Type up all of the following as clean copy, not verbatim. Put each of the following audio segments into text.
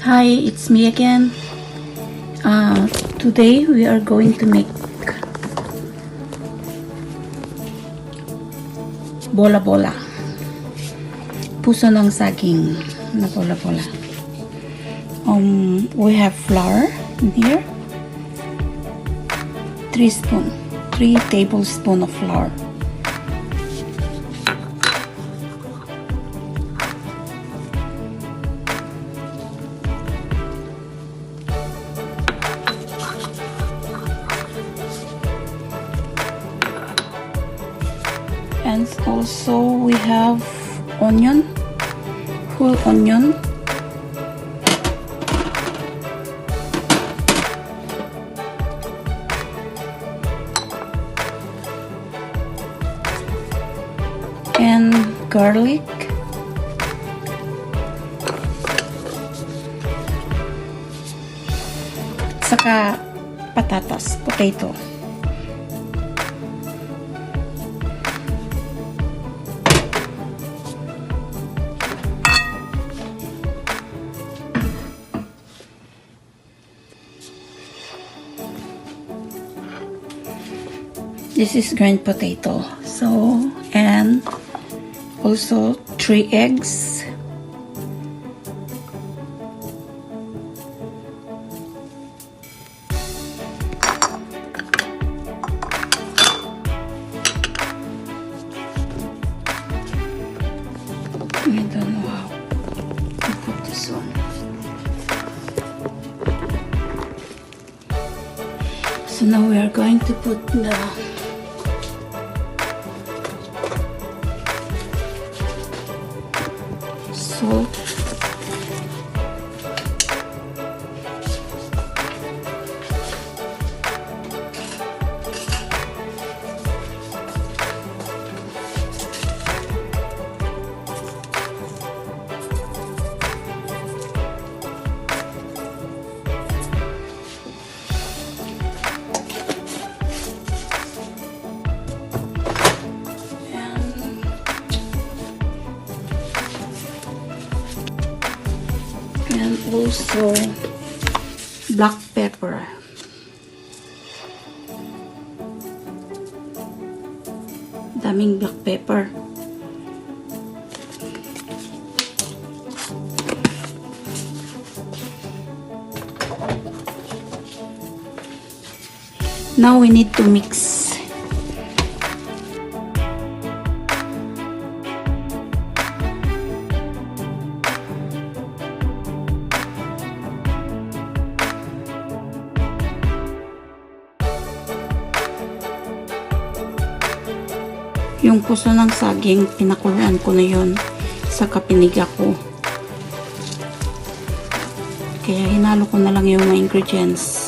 Hi, it's me again. Today we are going to make bola-bola. Puso ng saging na bola-bola. We have flour in here. 3 tablespoons of flour. And also we have onion, whole onion, and garlic, saka patatas, potato. This is green potato. So, and also 3 eggs. I don't know how to put this one. So now we are going to put the salt, and also black pepper. Daming black pepper. Now we need to mix. Yung puso ng saging, pinakuluan ko na yun sa kapiniga ko. Kaya hinalo ko na lang yung mga ingredients.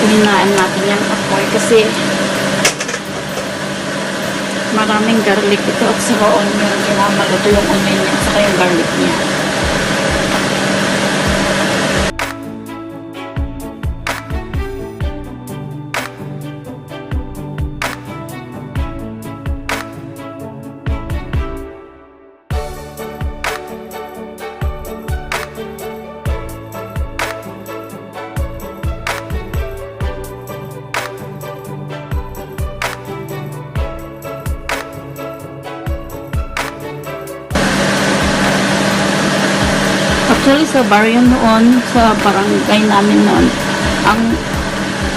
Hinaan natin yung apoy kasi maraming garlic ito at saka onion. Kaya maluto yung onion niya at saka yung garlic niya. Actually, sa barrio noon, sa barangay namin noon, ang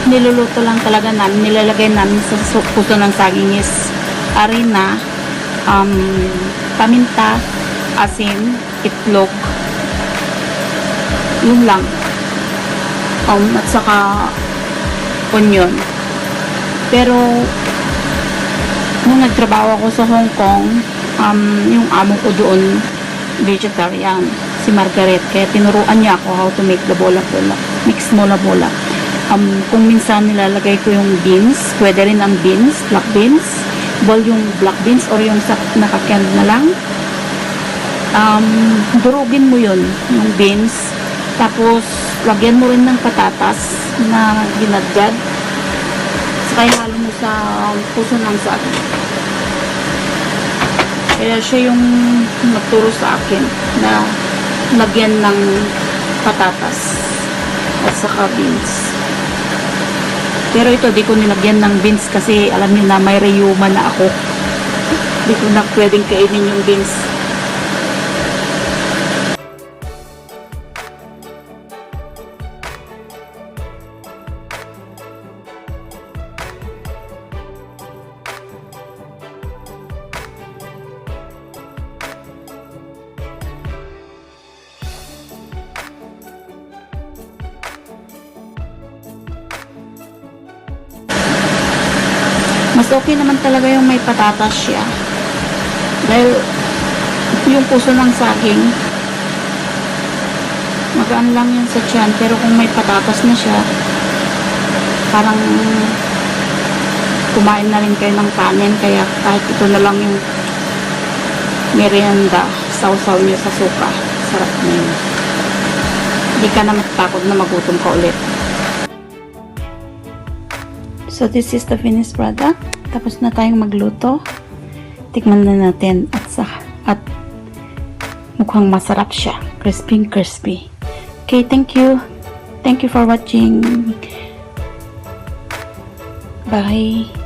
niluluto lang talaga namin, nilalagay namin sa puso ng saging is harina, paminta, asin, itlog, yun lang. At saka onion. Pero Nung nagtrabaho ako sa Hong Kong, yung amo ko doon, vegetarian, si Margaret. Kaya tinuruan niya ako how to make the bola-bola. Mix bola-bola. Kung minsan nilalagay ko yung beans, pwede rin ang beans, black beans. Ball yung black beans or yung nakakyan na lang. Durugin mo yun, yung beans. Tapos, lagyan mo rin ng patatas na ginadgad. Saka ihalo mo sa puso ng saging. Kaya siya yung nagturo sa akin na lagyan ng patatas at saka beans. Pero ito, di ko nilagyan ng beans kasi alam niyo na may rayuma na ako. Di ko na pwedeng kainin yung beans. Mas okay naman talaga yung may patatas siya. Dahil yung puso ng saging, magaan lang yan sa tiyan. Pero kung may patatas na siya, parang kumain na rin kayo ng kanin. Kaya kahit ito na lang yung merienda, sausaw niyo sa suka. Sarap na yun. Hindi ka na matakot na magutom ka ulit. So, this is the finished product. Tapos na tayong magluto. Tikman na natin at mukhang masarap siya. Crispy. Okay, thank you. Thank you for watching. Bye.